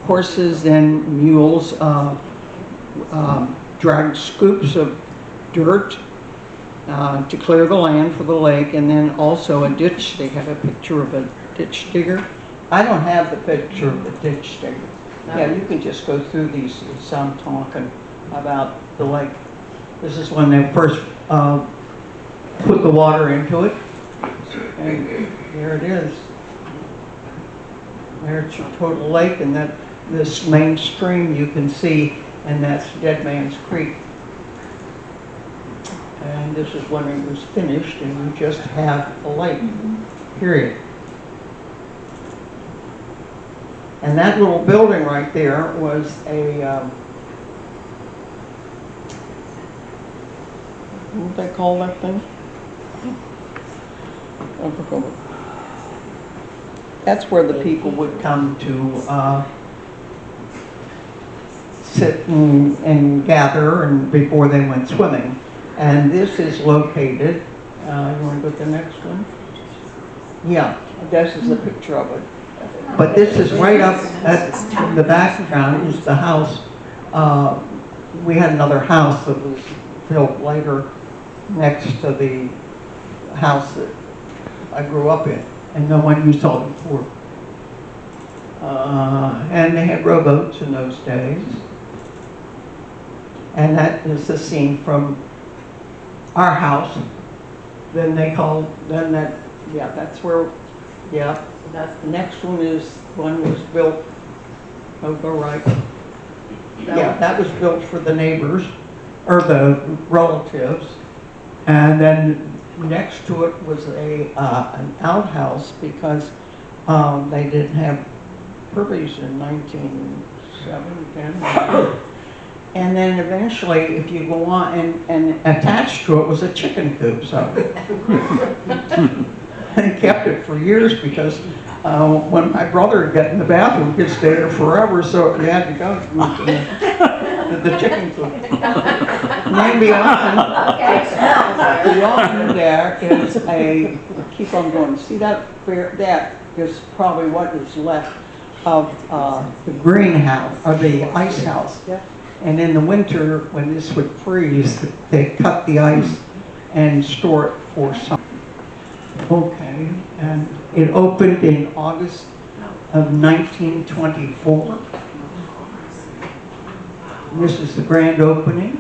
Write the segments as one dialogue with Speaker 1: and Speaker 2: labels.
Speaker 1: horses and mules dragged scoops of dirt to clear the land for the lake, and then also a ditch. They have a picture of a ditch digger. I don't have the picture of the ditch digger. Yeah, you can just go through these as I'm talking about the lake. This is when they first put the water into it, and there it is. There's your total lake, and that this main stream you can see, and that's Dead Man's Creek. And this is when it was finished, and you just have a lake, period. And that little building right there was a, what do they call that thing? I forgot. That's where the people would come to sit and gather and before they went swimming. And this is located, you want to go to the next one? Yeah, this is a picture of it. But this is right up at the background is the house. We had another house that was built later next to the house that I grew up in, and the one you saw before. And they had rowboats in those days. And that is the scene from our house. Then they called, then that, yeah, that's where, yeah. That's the next one is one was built. Oh, go right. Yeah, that was built for the neighbors or the relatives, and then next to it was a an outhouse because they didn't have privies in 1907. And then eventually, if you go on and attached to it was a chicken coop. So they kept it for years because when my brother would get in the bathroom, he'd stay there forever, so we had to go to the chicken coop. And then beyond there is a, keep on going, see that, that is probably what is left of the greenhouse, or the ice house. And in the winter, when this would freeze, they cut the ice and store it for summer. Okay, and it opened in August of 1924. And this is the grand opening.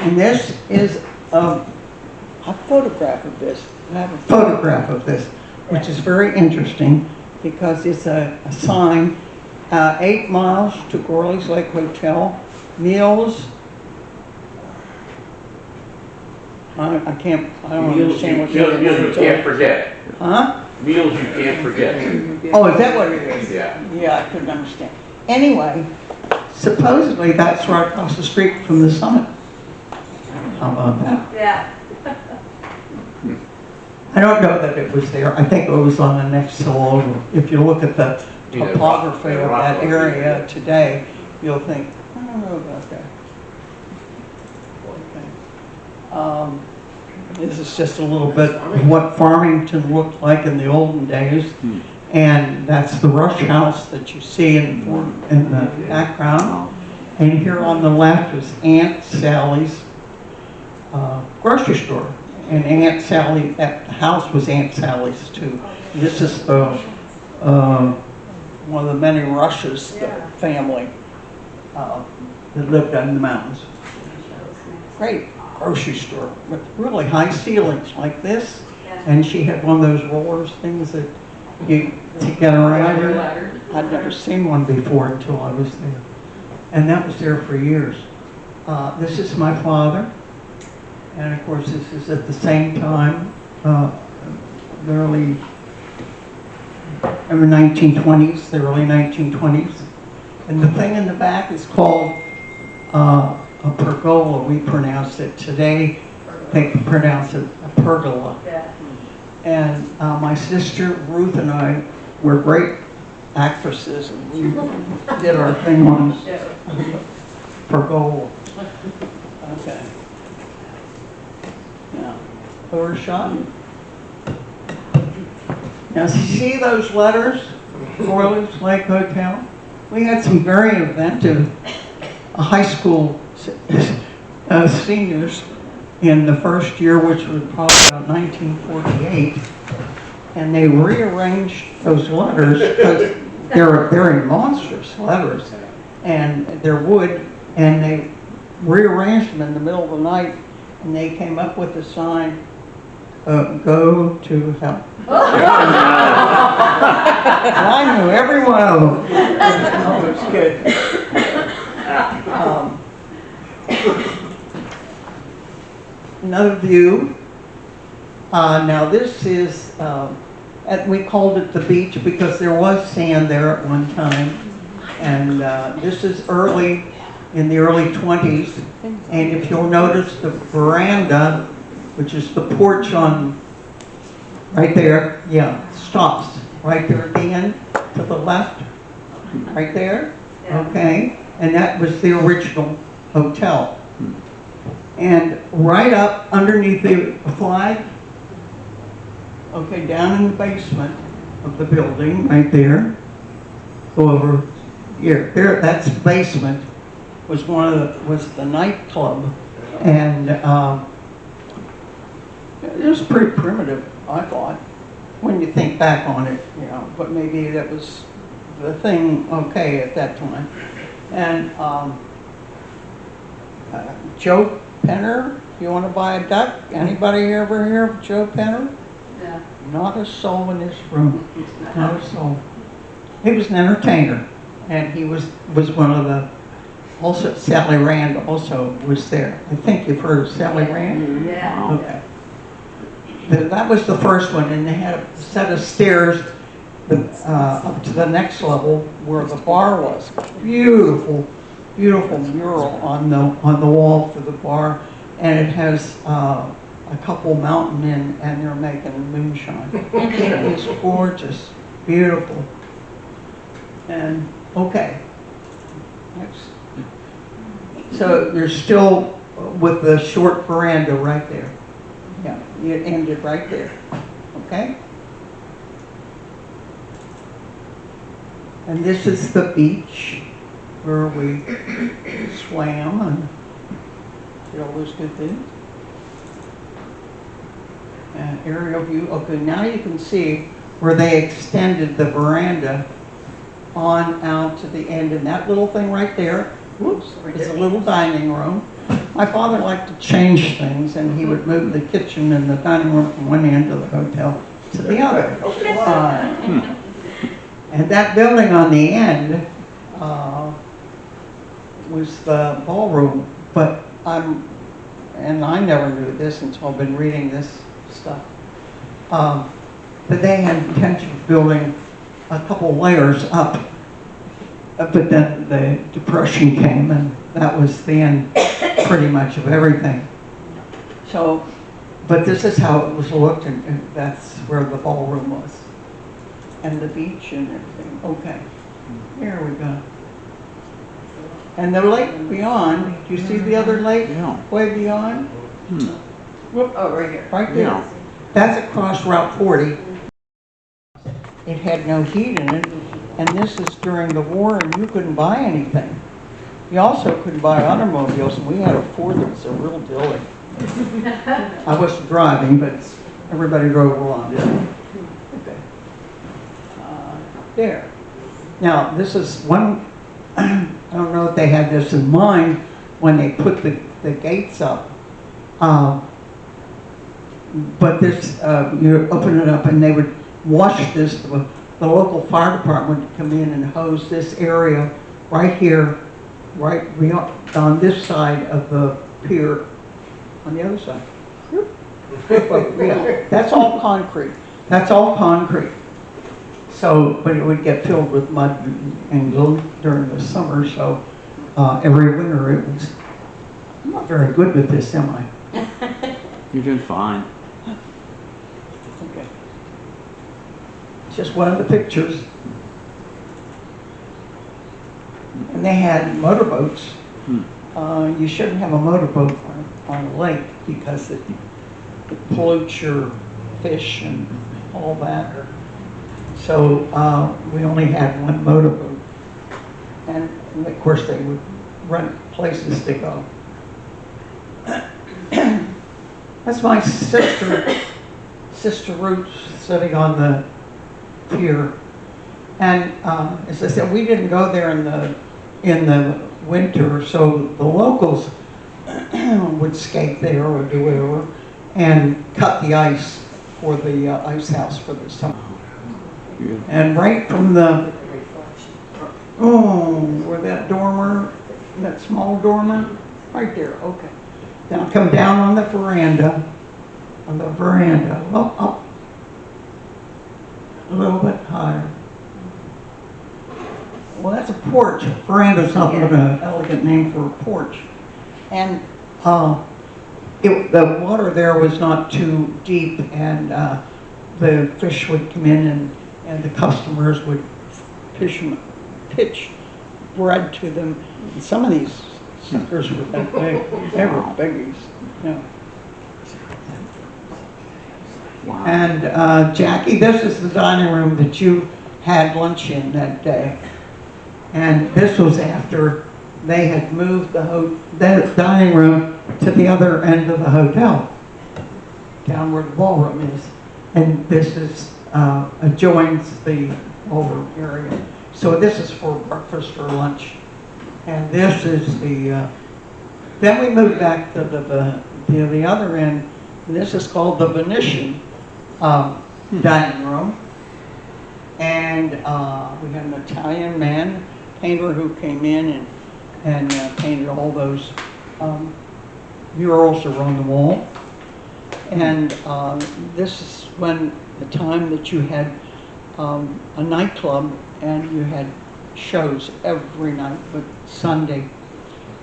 Speaker 1: And this is a photograph of this. I have a photograph of this, which is very interesting because it's a sign, 8 miles to Gorley's Lake Hotel, meals. I don't understand what
Speaker 2: meals you can't forget.
Speaker 1: Huh?
Speaker 2: Meals you can't forget.
Speaker 1: Oh, is that what it is?
Speaker 2: Yeah.
Speaker 1: Yeah, I couldn't understand. Anyway, supposedly that's right across the street from the summit. How about that?
Speaker 3: Yeah.
Speaker 1: I don't know that it was there. I think it was on the next hill over. If you look at the topography of that area today, you'll think, I don't know about that. Okay. This is just a little bit of what Farmington looked like in the olden days. And that's the rush house that you see in the background. And here on the left is Aunt Sally's grocery store. And Aunt Sally, that house was Aunt Sally's too. This is the one of the many Rushes, the family that lived in the mountains. Great grocery store with really high ceilings like this. And she had one of those rollers things that you to get around her. I'd never seen one before until I was there. And that was there for years. This is my father. And of course, this is at the same time, the early 1920s, the early 1920s. And the thing in the back is called a pergola. We pronounce it today. They pronounce it a pergola. And my sister Ruth and I were great actresses, and we did our thing on pergola. Okay. Now, overshot. Now, see those letters, Gorley's Lake Hotel? We had some very inventive high school seniors in the first year, which was probably about 1948, and they rearranged those letters because they're monstrous letters, and they're wood, and they rearranged them in the middle of the night, and they came up with a sign, go to hell. I knew every one of them. Oh, it's good. Another view. Now this is, we called it the beach because there was sand there at one time. And this is in the early 20s. And if you'll notice the veranda, which is the porch on, right there, yeah, stops right there at the end to the left, right there, okay? And that was the original hotel. And right up underneath the flag, okay, down in the basement of the building, right there, go over here, that's the basement, was the nightclub. And it was pretty primitive, I thought, when you think back on it, you know, but maybe that was the thing, okay, at that time. And Joe Penner, you want to buy a duck? Anybody ever hear of Joe Penner?
Speaker 3: Yeah.
Speaker 1: Not a soul in this room, not a soul. He was an entertainer, and he was one of the, also Sally Rand also was there. I think you've heard of Sally Rand?
Speaker 3: Yeah.
Speaker 1: Okay. That was the first one, and they had a set of stairs up to the next level where the bar was. Beautiful, beautiful mural on the wall for the bar, and it has a couple mountain men, and they're making moonshine. It's gorgeous, beautiful. And okay, next. So you're still with the short veranda right there. Yeah, it ended right there, okay? And this is the beach where we swam and did all those good things. And aerial view, okay, now you can see where they extended the veranda on out to the end, and that little thing right there, whoops, is a little dining room. My father liked to change things, and he would move the kitchen and the dining room from one end of the hotel to the other. And that building on the end was the ballroom, but and I never knew this until I've been reading this stuff. But they had intention of building a couple layers up, but then the Depression came, and that was the end pretty much of everything. So, but this is how it was looked, and that's where the ballroom was, and the beach and everything. Okay, here we go. And the lake beyond, do you see the other lake?
Speaker 2: Yeah.
Speaker 1: Way beyond?
Speaker 3: Oh, right here.
Speaker 1: Right there.
Speaker 2: Yeah.
Speaker 1: That's across Route 40. It had no heat in it, and this is during the war, and you couldn't buy anything. You also couldn't buy automobiles, and we had a Ford that was a real dilly. I wasn't driving, but everybody drove along. Okay. There. Now, this is one, I don't know if they had this in mind when they put the gates up. But this, you open it up and they would wash this, the local fire department would come in and hose this area right here, right on this side of the pier, on the other side. Yeah, that's all concrete. That's all concrete. So, but it would get filled with mud and glue during the summer, so every winter it was, I'm not very good with this, am I?
Speaker 2: You're doing fine.
Speaker 1: Okay. Just one of the pictures. And they had motorboats. You shouldn't have a motorboat on a lake because it pollutes your fish and all that. So we only had one motorboat. And of course they would rent places to go. That's my sister Ruth sitting on the pier. And as I said, we didn't go there in the winter, so the locals would skate there or do whatever and cut the ice for the ice house for the summer.
Speaker 2: Yeah.
Speaker 1: And right from where that dormer, that small dormer, right there, okay. Then come down on the veranda, up a little bit higher. Well, that's a porch. Veranda's not an elegant name for a porch. And the water there was not too deep, and the fish would come in, and the customers would pitch bread to them. And some of these suckers were that big. They were biggies. Yeah.
Speaker 2: Wow.
Speaker 1: And Jackie, this is the dining room that you had lunch in that day. And this was after they had moved the dining room to the other end of the hotel, down where the ballroom is. And this is adjoins the ballroom area. So this is for breakfast or lunch. And this is the, then we moved back to the other end. This is called the Venetian dining room. And we had an Italian man, painter, who came in and painted all those murals around the wall. And this is when the time that you had a nightclub and you had shows every night but Sunday.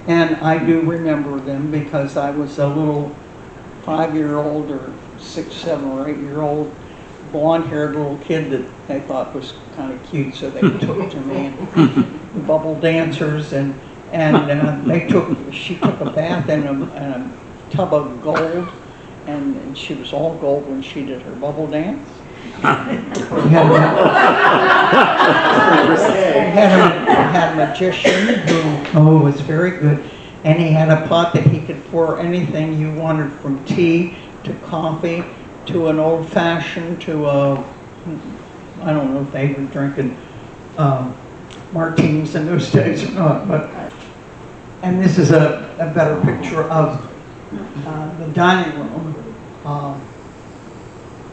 Speaker 1: And I do remember them because I was a little 5-year-old or 6, 7, or 8-year-old blonde-haired little kid that they thought was kind of cute, so they took to me. And the bubble dancers, and she took a bath in a tub of gold, and she was all gold when she did her bubble dance. We had a magician who was very good, and he had a pot that he could pour anything you wanted, from tea to coffee to an old-fashioned to I don't know if they were drinking martinis in those days or not, but. And this is a better picture of the dining room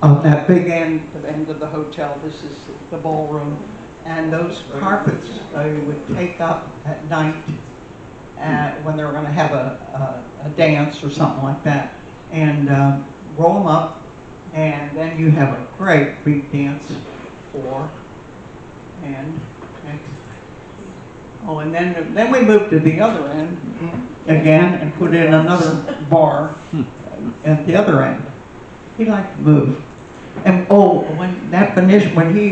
Speaker 1: of that big end, the end of the hotel. This is the ballroom, and those carpets they would take up at night when they were going to have a dance or something like that, and roll them up, and then you have a great big dance floor. And next. Oh, and then we moved to the other end again and put in another bar at the other end. He liked to move. And when he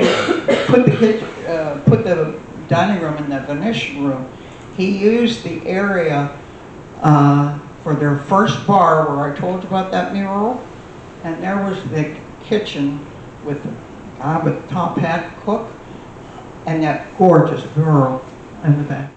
Speaker 1: put the dining room in the Venetian room, he used the area for their first bar where I told you about that mural, and there was the kitchen with the guy with the top hat cook and that gorgeous girl in the back.